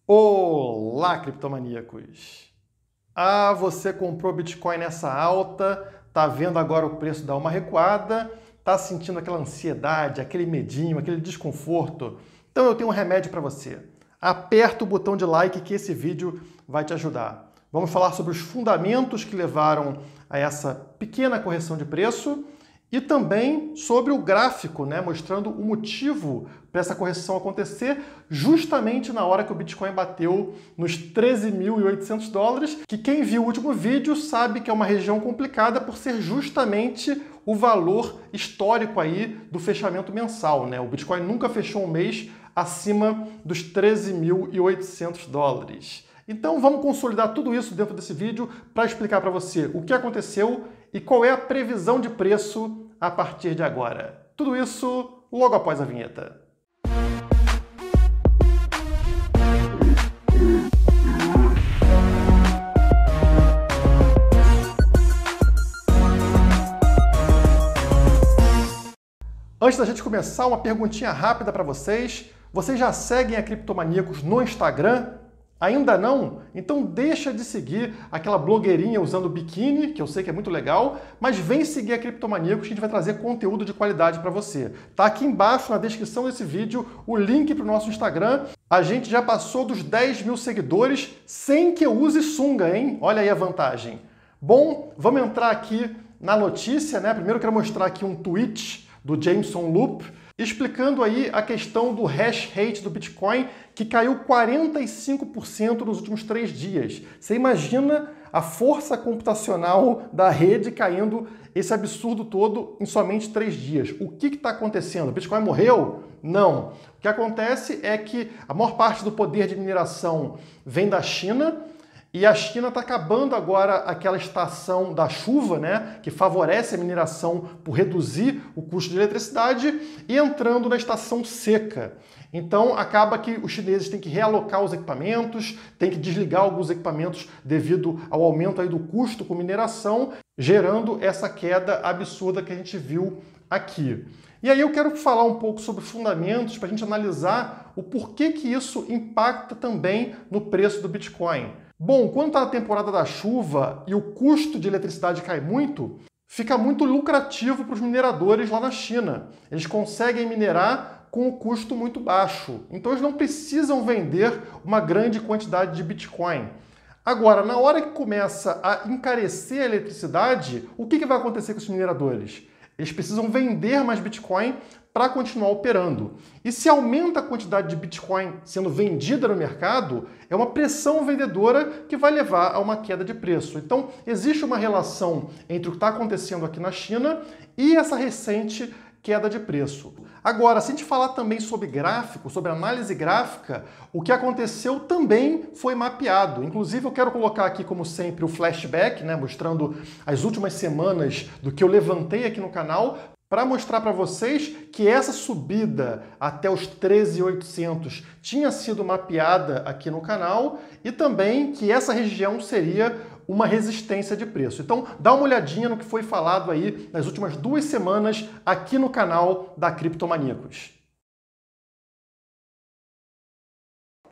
Olá, criptomaníacos! Você comprou Bitcoin nessa alta, tá vendo agora o preço dar uma recuada, tá sentindo aquela ansiedade, aquele medinho, aquele desconforto? Então eu tenho um remédio para você. Aperta o botão de like que esse vídeo vai te ajudar. Vamos falar sobre os fundamentos que levaram a essa pequena correção de preço e também sobre o gráfico, mostrando o motivo para essa correção acontecer justamente na hora que o Bitcoin bateu nos 13.800 dólares, que quem viu o último vídeo sabe que é uma região complicada por ser justamente o valor histórico aí do fechamento mensal, O Bitcoin nunca fechou um mês acima dos 13.800 dólares. Então vamos consolidar tudo isso dentro desse vídeo para explicar para você o que aconteceu e qual é a previsão de preço a partir de agora. Tudo isso logo após a vinheta. Antes da gente começar, uma perguntinha rápida para vocês. Vocês já seguem a Criptomaníacos no Instagram? Ainda não? Então deixa de seguir aquela blogueirinha usando biquíni, que eu sei que é muito legal, mas vem seguir a Criptomaníacos que a gente vai trazer conteúdo de qualidade para você. Tá aqui embaixo na descrição desse vídeo o link para o nosso Instagram. A gente já passou dos 10 mil seguidores sem que eu use sunga, hein? Olha aí a vantagem. Bom, vamos entrar aqui na notícia, Primeiro eu quero mostrar aqui um tweet do Jameson Loop, explicando aí a questão do hash rate do Bitcoin, que caiu 45% nos últimos 3 dias. Você imagina a força computacional da rede caindo esse absurdo todo em somente 3 dias. O que está acontecendo? O Bitcoin morreu? Não. O que acontece é que a maior parte do poder de mineração vem da China, e a China está acabando agora aquela estação da chuva, que favorece a mineração por reduzir o custo de eletricidade, e entrando na estação seca. Então acaba que os chineses têm que realocar os equipamentos, têm que desligar alguns equipamentos devido ao aumento aí do custo com mineração, gerando essa queda absurda que a gente viu aqui. E aí eu quero falar um pouco sobre fundamentos para a gente analisar o porquê que isso impacta também no preço do Bitcoin. Bom, quando está a temporada da chuva e o custo de eletricidade cai muito, fica muito lucrativo para os mineradores lá na China. Eles conseguem minerar com o custo muito baixo. Então eles não precisam vender uma grande quantidade de Bitcoin. Agora, na hora que começa a encarecer a eletricidade, o que vai acontecer com os mineradores? Eles precisam vender mais Bitcoin para continuar operando. E se aumenta a quantidade de Bitcoin sendo vendida no mercado, é uma pressão vendedora que vai levar a uma queda de preço. Então, existe uma relação entre o que está acontecendo aqui na China e essa recente queda de preço. Agora, se a gente falar também sobre gráfico, sobre análise gráfica, o que aconteceu também foi mapeado. Inclusive, eu quero colocar aqui, como sempre, o flashback, mostrando as últimas semanas do que eu levantei aqui no canal, para mostrar para vocês que essa subida até os 13.800 tinha sido mapeada aqui no canal e também que essa região seria uma resistência de preço. Então, dá uma olhadinha no que foi falado aí nas últimas 2 semanas aqui no canal da Criptomaníacos.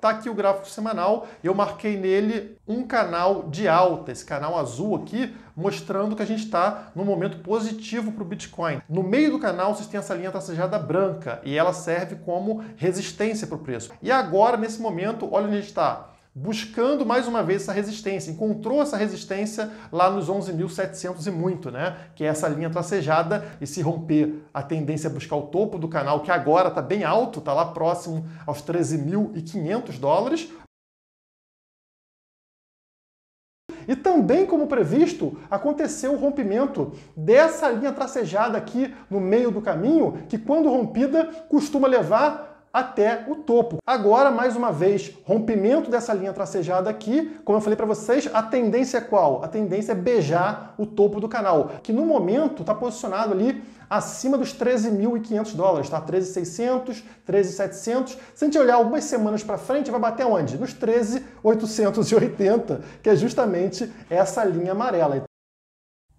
Tá aqui o gráfico semanal, eu marquei nele um canal de alta, esse canal azul aqui, mostrando que a gente está num momento positivo para o Bitcoin. No meio do canal vocês têm essa linha tracejada branca e ela serve como resistência para o preço. E agora, nesse momento, olha onde a gente está. Buscando mais uma vez essa resistência, encontrou essa resistência lá nos 11.700 e muito, que é essa linha tracejada, e se romper a tendência é buscar o topo do canal, que agora está bem alto, está lá próximo aos 13.500 dólares. E também, como previsto, aconteceu o rompimento dessa linha tracejada aqui no meio do caminho, que quando rompida costuma levar até o topo. Agora, mais uma vez, rompimento dessa linha tracejada aqui. Como eu falei para vocês, a tendência é qual? A tendência é beijar o topo do canal, que no momento está posicionado ali acima dos 13.500 dólares, tá? 13.600, 13.700. Se a gente olhar algumas semanas para frente, vai bater onde? Nos 13.880, que é justamente essa linha amarela.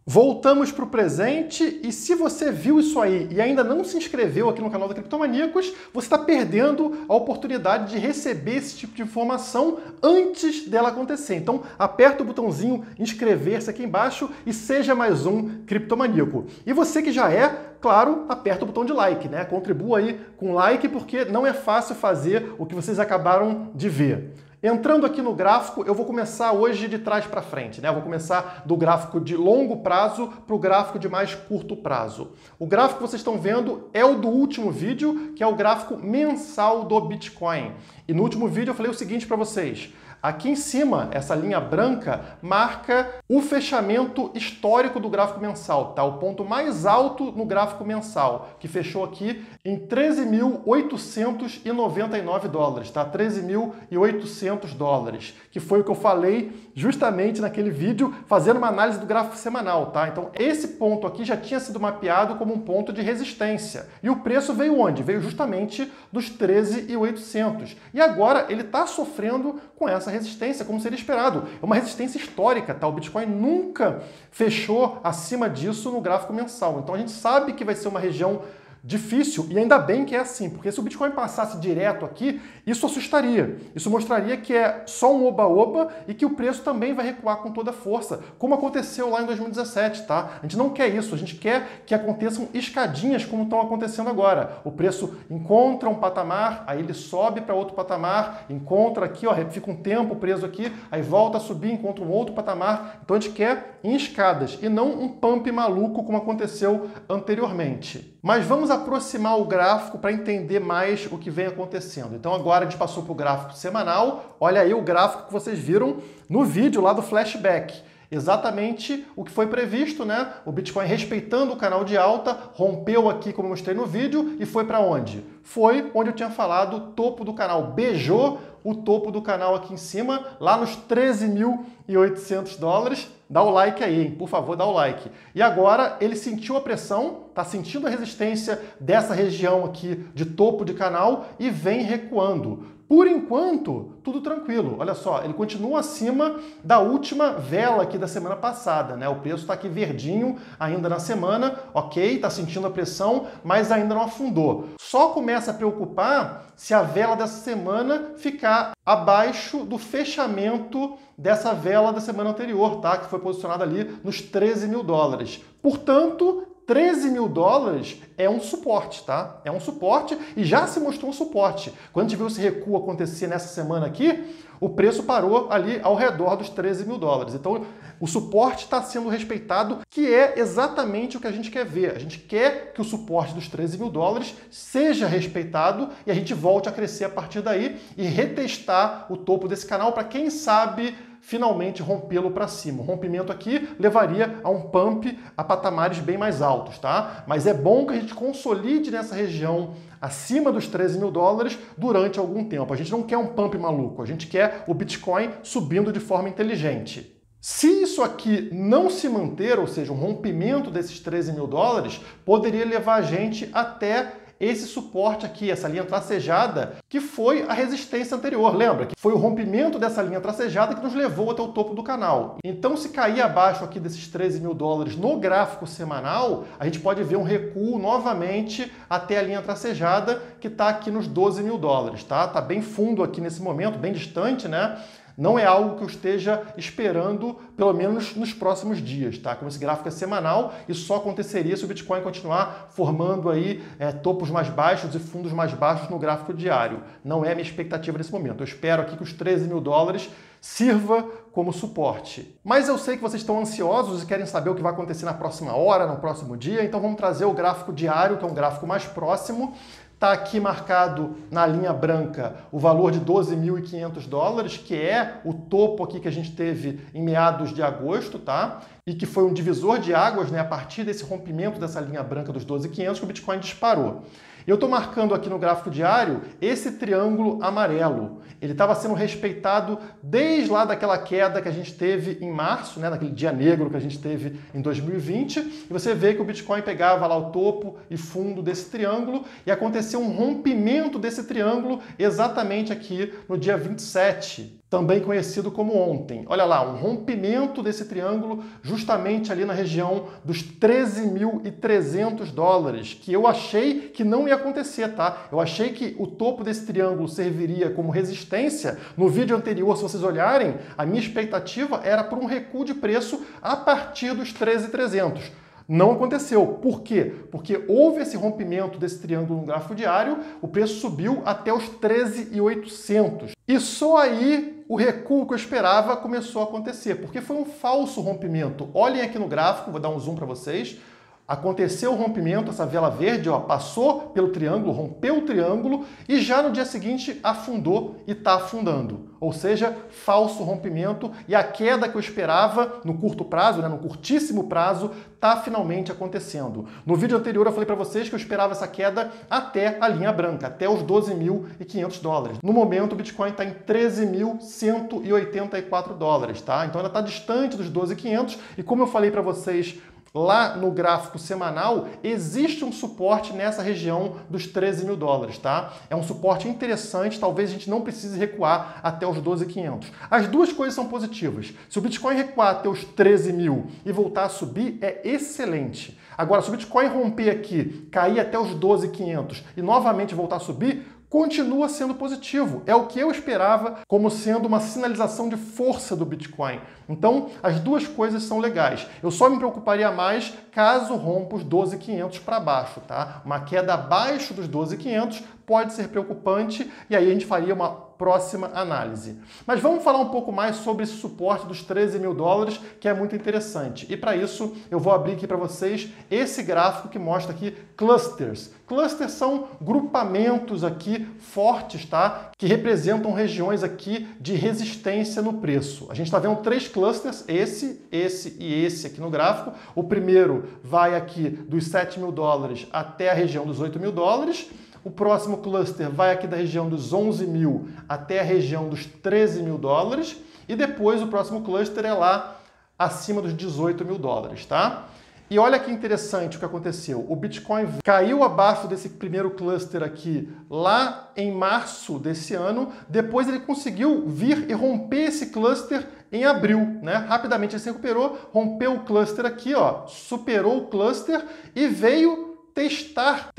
Voltamos para o presente e se você viu isso aí e ainda não se inscreveu aqui no canal da Criptomaníacos, você está perdendo a oportunidade de receber esse tipo de informação antes dela acontecer. Então aperta o botãozinho inscrever-se aqui embaixo e seja mais um criptomaníaco. E você que já é, claro, aperta o botão de like, né? Contribua aí com like porque não é fácil fazer o que vocês acabaram de ver. Entrando aqui no gráfico, eu vou começar hoje de trás para frente, né? Eu vou começar do gráfico de longo prazo para o gráfico de mais curto prazo. O gráfico que vocês estão vendo é o do último vídeo, que é o gráfico mensal do Bitcoin. E no último vídeo eu falei o seguinte para vocês. Aqui em cima, essa linha branca marca o fechamento histórico do gráfico mensal, tá? O ponto mais alto no gráfico mensal, que fechou aqui em 13.899 dólares, tá? 13.800 dólares, que foi o que eu falei justamente naquele vídeo, fazendo uma análise do gráfico semanal, tá? Então, esse ponto aqui já tinha sido mapeado como um ponto de resistência. E o preço veio onde? Veio justamente dos 13.800. E agora ele está sofrendo com essa resistência, como seria esperado. É uma resistência histórica, tá? O Bitcoin nunca fechou acima disso no gráfico mensal. Então a gente sabe que vai ser uma região difícil, e ainda bem que é assim, porque se o Bitcoin passasse direto aqui, isso assustaria. Isso mostraria que é só um oba-oba e que o preço também vai recuar com toda a força, como aconteceu lá em 2017, tá? A gente não quer isso, a gente quer que aconteçam escadinhas como estão acontecendo agora. O preço encontra um patamar, aí ele sobe para outro patamar, encontra aqui, ó, fica um tempo preso aqui, aí volta a subir, encontra um outro patamar. Então a gente quer em escadas e não um pump maluco como aconteceu anteriormente. Mas vamos aproximar o gráfico para entender mais o que vem acontecendo. Então agora a gente passou para o gráfico semanal. Olha aí o gráfico que vocês viram no vídeo lá do flashback. Exatamente o que foi previsto, né? O Bitcoin respeitando o canal de alta, rompeu aqui, como eu mostrei no vídeo, e foi para onde? Foi onde eu tinha falado, o topo do canal. Beijou o topo do canal aqui em cima, lá nos 13.800 dólares. Dá o like aí, hein? Por favor, dá o like. E agora ele sentiu a pressão, tá sentindo a resistência dessa região aqui de topo de canal e vem recuando. Por enquanto, tudo tranquilo. Olha só, ele continua acima da última vela aqui da semana passada, né? O preço está aqui verdinho ainda na semana, ok, está sentindo a pressão, mas ainda não afundou. Só começa a preocupar se a vela dessa semana ficar abaixo do fechamento dessa vela da semana anterior, tá? Que foi posicionada ali nos 13.000 dólares. Portanto, 13.000 dólares é um suporte, tá? É um suporte e já se mostrou um suporte. Quando a gente viu esse recuo acontecer nessa semana aqui, o preço parou ali ao redor dos 13.000 dólares. Então, o suporte está sendo respeitado, que é exatamente o que a gente quer ver. A gente quer que o suporte dos 13.000 dólares seja respeitado e a gente volte a crescer a partir daí e retestar o topo desse canal para, quem sabe, finalmente rompê-lo para cima. O rompimento aqui levaria a um pump a patamares bem mais altos, tá? Mas é bom que a gente consolide nessa região acima dos 13.000 dólares durante algum tempo. A gente não quer um pump maluco, a gente quer o Bitcoin subindo de forma inteligente. Se isso aqui não se manter, ou seja, um rompimento desses 13.000 dólares, poderia levar a gente até esse suporte aqui, essa linha tracejada, que foi a resistência anterior. Lembra que foi o rompimento dessa linha tracejada que nos levou até o topo do canal. Então, se cair abaixo aqui desses 13.000 dólares no gráfico semanal, a gente pode ver um recuo novamente até a linha tracejada, que está aqui nos 12.000 dólares, tá? Tá bem fundo aqui nesse momento, bem distante, né? Não é algo que eu esteja esperando, pelo menos nos próximos dias, tá? Como esse gráfico é semanal, isso só aconteceria se o Bitcoin continuar formando aí topos mais baixos e fundos mais baixos no gráfico diário. Não é a minha expectativa nesse momento. Eu espero aqui que os 13.000 dólares sirva como suporte. Mas eu sei que vocês estão ansiosos e querem saber o que vai acontecer na próxima hora, no próximo dia, então vamos trazer o gráfico diário, que é um gráfico mais próximo. Está aqui marcado na linha branca o valor de 12.500 dólares, que é o topo aqui que a gente teve em meados de agosto, tá? E que foi um divisor de águas, né? A partir desse rompimento dessa linha branca dos 12.500 que o Bitcoin disparou. Eu estou marcando aqui no gráfico diário esse triângulo amarelo. Ele estava sendo respeitado desde lá daquela queda que a gente teve em março, né, daquele dia negro que a gente teve em 2020. E você vê que o Bitcoin pegava lá o topo e fundo desse triângulo e aconteceu um rompimento desse triângulo exatamente aqui no dia 27. também conhecido como ontem. Olha lá, um rompimento desse triângulo justamente ali na região dos 13.300 dólares, que eu achei que não ia acontecer, tá? Eu achei que o topo desse triângulo serviria como resistência. No vídeo anterior, se vocês olharem, a minha expectativa era por um recuo de preço a partir dos 13.300. Não aconteceu. Por quê? Porque houve esse rompimento desse triângulo no gráfico diário, o preço subiu até os 13.800. E só aí o recuo que eu esperava começou a acontecer, porque foi um falso rompimento. Olhem aqui no gráfico, vou dar um zoom para vocês. Aconteceu o rompimento, essa vela verde, ó, passou pelo triângulo, rompeu o triângulo e já no dia seguinte afundou e está afundando. Ou seja, falso rompimento e a queda que eu esperava no curto prazo, no curtíssimo prazo, está finalmente acontecendo. No vídeo anterior eu falei para vocês que eu esperava essa queda até a linha branca, até os 12.500 dólares. No momento o Bitcoin está em 13.184 dólares, tá? Então ainda está distante dos 12.500 e como eu falei para vocês lá no gráfico semanal, existe um suporte nessa região dos 13 mil dólares, tá? É um suporte interessante, talvez a gente não precise recuar até os 12.500. As duas coisas são positivas. Se o Bitcoin recuar até os 13 mil e voltar a subir, é excelente. Agora, se o Bitcoin romper aqui, cair até os 12.500 e novamente voltar a subir, continua sendo positivo. É o que eu esperava como sendo uma sinalização de força do Bitcoin. Então, as duas coisas são legais. Eu só me preocuparia mais caso rompa os 12.500 para baixo, tá? Uma queda abaixo dos 12.500 pode ser preocupante e aí a gente faria uma próxima análise. Mas vamos falar um pouco mais sobre esse suporte dos 13 mil dólares, que é muito interessante. E para isso, eu vou abrir aqui para vocês esse gráfico que mostra aqui clusters. Clusters são grupamentos aqui fortes, tá? Que representam regiões aqui de resistência no preço. A gente está vendo três clusters, esse e esse aqui no gráfico. O primeiro vai aqui dos 7 mil dólares até a região dos 8 mil dólares. O próximo cluster vai aqui da região dos 11 mil até a região dos 13 mil dólares. E depois o próximo cluster é lá acima dos 18 mil dólares, tá? E olha que interessante o que aconteceu. O Bitcoin caiu abaixo desse primeiro cluster aqui lá em março desse ano. Depois ele conseguiu vir e romper esse cluster em abril, né? Rapidamente ele se recuperou, rompeu o cluster aqui, ó, superou o cluster e veio testar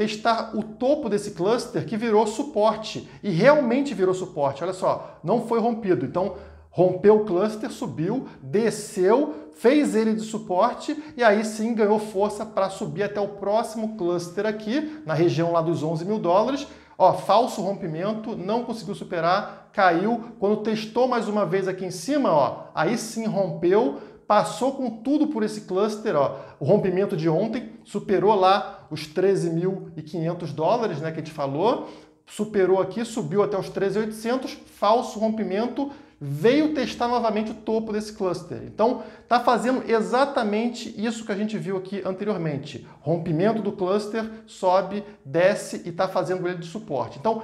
o topo desse cluster que virou suporte. E realmente virou suporte. Olha só, não foi rompido. Então, rompeu o cluster, subiu, desceu, fez ele de suporte e aí sim ganhou força para subir até o próximo cluster aqui, na região lá dos 11 mil dólares. Ó, falso rompimento, não conseguiu superar, caiu. Quando testou mais uma vez aqui em cima, ó, aí sim rompeu, passou com tudo por esse cluster, ó. O rompimento de ontem superou lá os 13.500 dólares, né, que a gente falou, superou aqui, subiu até os 13.800, falso rompimento, veio testar novamente o topo desse cluster. Então, está fazendo exatamente isso que a gente viu aqui anteriormente. Rompimento do cluster, sobe, desce e está fazendo ele de suporte. Então,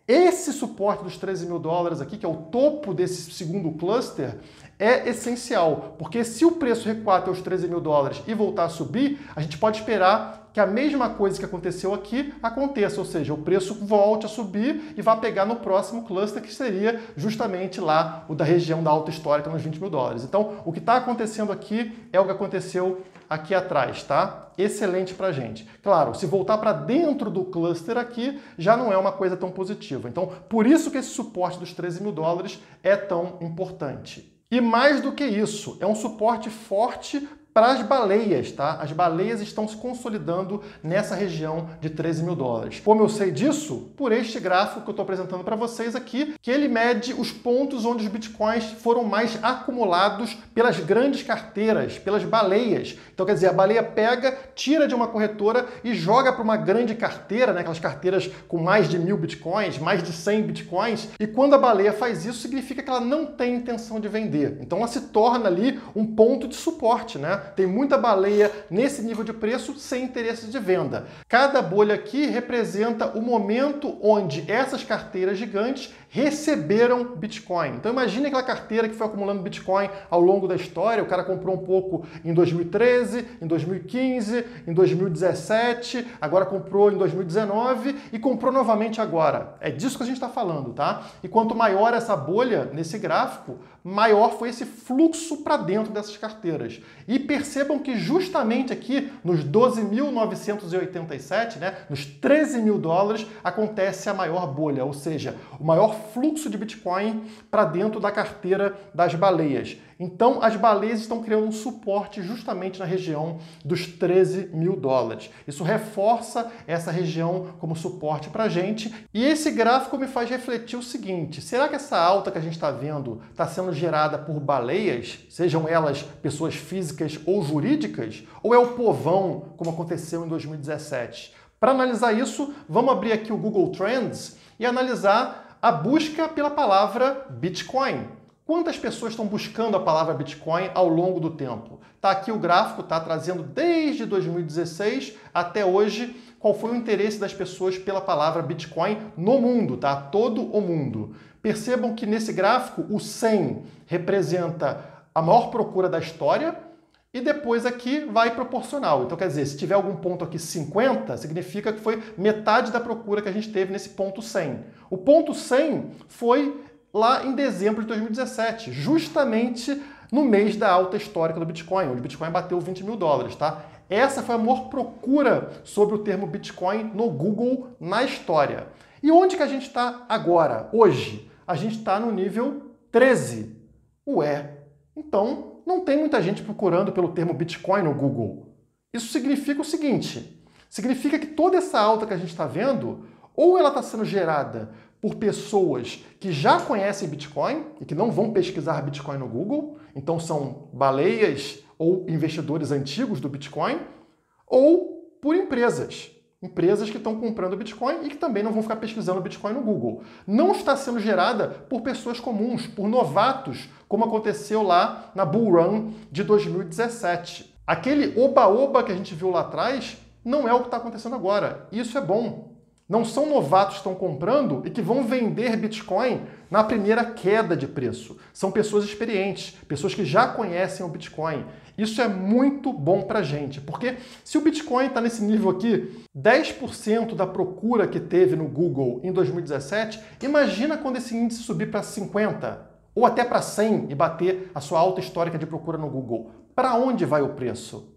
esse suporte dos 13 mil dólares aqui, que é o topo desse segundo cluster, é essencial, porque se o preço recuar até os 13 mil dólares e voltar a subir, a gente pode esperar que a mesma coisa que aconteceu aqui aconteça, ou seja, o preço volte a subir e vá pegar no próximo cluster, que seria justamente lá o da região da alta histórica nos 20 mil dólares. Então, o que está acontecendo aqui é o que aconteceu aqui atrás, tá? Excelente pra gente. Claro, se voltar para dentro do cluster aqui, já não é uma coisa tão positiva. Então, por isso que esse suporte dos 13 mil dólares é tão importante. E mais do que isso, é um suporte forte para as baleias, tá? As baleias estão se consolidando nessa região de 13 mil dólares. Como eu sei disso? Por este gráfico que eu estou apresentando para vocês aqui, que ele mede os pontos onde os bitcoins foram mais acumulados pelas grandes carteiras, pelas baleias. Então, quer dizer, a baleia pega, tira de uma corretora e joga para uma grande carteira, né? Aquelas carteiras com mais de 1.000 bitcoins, mais de 100 bitcoins. E quando a baleia faz isso, significa que ela não tem intenção de vender. Então, ela se torna ali um ponto de suporte, né? Tem muita baleia nesse nível de preço sem interesse de venda. Cada bolha aqui representa o momento onde essas carteiras gigantes receberam Bitcoin. Então imagine aquela carteira que foi acumulando Bitcoin ao longo da história, o cara comprou um pouco em 2013, em 2015, em 2017, agora comprou em 2019 e comprou novamente agora. É disso que a gente está falando, tá? E quanto maior essa bolha nesse gráfico, maior foi esse fluxo para dentro dessas carteiras. E percebam que justamente aqui nos 12.987, nos 13 mil dólares, acontece a maior bolha, ou seja, o maior fluxo de Bitcoin para dentro da carteira das baleias. Então, as baleias estão criando um suporte justamente na região dos 13 mil dólares. Isso reforça essa região como suporte para a gente. E esse gráfico me faz refletir o seguinte: será que essa alta que a gente está vendo está sendo gerada por baleias, sejam elas pessoas físicas ou jurídicas, ou é o povão, como aconteceu em 2017? Para analisar isso, vamos abrir aqui o Google Trends e analisar a busca pela palavra Bitcoin. Quantas pessoas estão buscando a palavra Bitcoin ao longo do tempo? Tá aqui o gráfico, tá trazendo desde 2016 até hoje qual foi o interesse das pessoas pela palavra Bitcoin no mundo, tá? Todo o mundo. Percebam que nesse gráfico o 100 representa a maior procura da história e depois aqui vai proporcional. Então quer dizer, se tiver algum ponto aqui 50, significa que foi metade da procura que a gente teve nesse ponto 100. O ponto 100 foi lá em dezembro de 2017, justamente no mês da alta histórica do Bitcoin, onde o Bitcoin bateu 20 mil dólares, tá? Essa foi a maior procura sobre o termo Bitcoin no Google na história. E onde que a gente está agora, hoje? A gente está no nível 13. Ué, então não tem muita gente procurando pelo termo Bitcoin no Google. Isso significa o seguinte, significa que toda essa alta que a gente está vendo, ou ela está sendo gerada por pessoas que já conhecem Bitcoin e que não vão pesquisar Bitcoin no Google, então são baleias ou investidores antigos do Bitcoin, ou por empresas que estão comprando Bitcoin e que também não vão ficar pesquisando Bitcoin no Google. Não está sendo gerada por pessoas comuns, por novatos, como aconteceu lá na Bull Run de 2017. Aquele oba-oba que a gente viu lá atrás não é o que está acontecendo agora. Isso é bom. Não são novatos que estão comprando e que vão vender Bitcoin na primeira queda de preço. São pessoas experientes, pessoas que já conhecem o Bitcoin. Isso é muito bom para a gente, porque se o Bitcoin está nesse nível aqui, 10% da procura que teve no Google em 2017, imagina quando esse índice subir para 50% ou até para 100% e bater a sua alta histórica de procura no Google. Para onde vai o preço?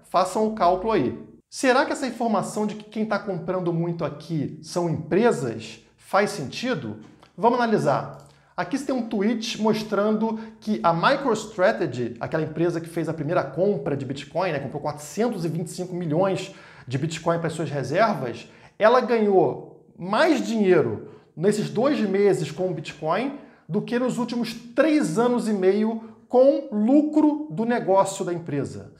Façam o cálculo aí. Será que essa informação de que quem está comprando muito aqui são empresas faz sentido? Vamos analisar. Aqui você tem um tweet mostrando que a MicroStrategy, aquela empresa que fez a primeira compra de Bitcoin, comprou 425 milhões de Bitcoin para as suas reservas, ela ganhou mais dinheiro nesses 2 meses com o Bitcoin do que nos últimos 3 anos e meio com lucro do negócio da empresa.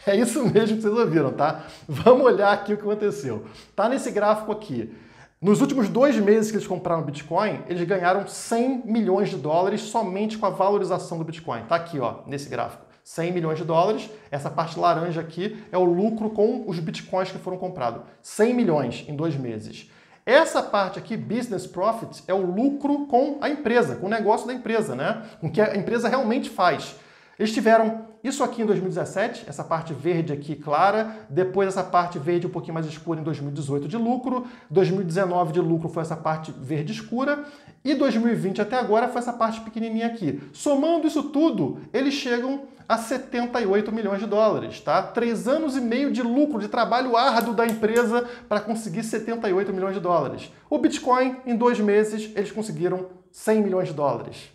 É isso mesmo que vocês ouviram, tá? Vamos olhar aqui o que aconteceu. Tá nesse gráfico aqui. Nos últimos 2 meses que eles compraram Bitcoin, eles ganharam 100 milhões de dólares somente com a valorização do Bitcoin. Tá aqui, ó, nesse gráfico. 100 milhões de dólares. Essa parte laranja aqui é o lucro com os Bitcoins que foram comprados. 100 milhões em 2 meses. Essa parte aqui, Business Profit, é o lucro com a empresa, com o negócio da empresa, com o que a empresa realmente faz. Eles tiveram isso aqui em 2017, essa parte verde aqui clara, depois essa parte verde um pouquinho mais escura em 2018 de lucro, 2019 de lucro foi essa parte verde escura e 2020 até agora foi essa parte pequenininha aqui. Somando isso tudo, eles chegam a 78 milhões de dólares, tá? 3 anos e meio de lucro, de trabalho árduo da empresa para conseguir 78 milhões de dólares. O Bitcoin, em 2 meses, eles conseguiram 100 milhões de dólares.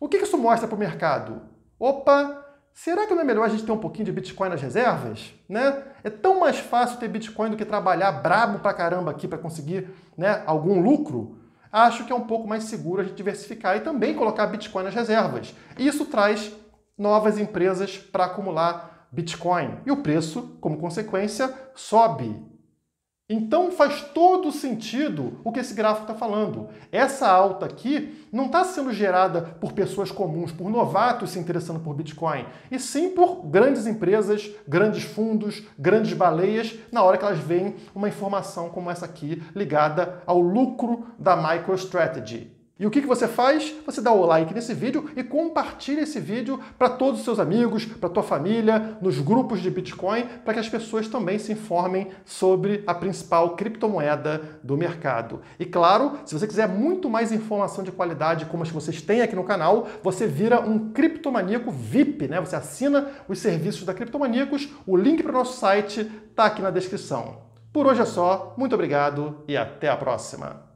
O que isso mostra para o mercado? Opa, será que não é melhor a gente ter um pouquinho de Bitcoin nas reservas? É tão mais fácil ter Bitcoin do que trabalhar brabo pra caramba aqui para conseguir algum lucro? Acho que é um pouco mais seguro a gente diversificar e também colocar Bitcoin nas reservas. Isso traz novas empresas para acumular Bitcoin. E o preço, como consequência, sobe. Então faz todo sentido o que esse gráfico está falando. Essa alta aqui não está sendo gerada por pessoas comuns, por novatos se interessando por Bitcoin, e sim por grandes empresas, grandes fundos, grandes baleias, na hora que elas veem uma informação como essa aqui ligada ao lucro da MicroStrategy. E o que você faz? Você dá o like nesse vídeo e compartilha esse vídeo para todos os seus amigos, para a tua família, nos grupos de Bitcoin, para que as pessoas também se informem sobre a principal criptomoeda do mercado. E claro, se você quiser muito mais informação de qualidade como as que vocês têm aqui no canal, você vira um Criptomaníaco VIP, né? Você assina os serviços da Criptomaníacos, o link para o nosso site está aqui na descrição. Por hoje é só, muito obrigado e até a próxima!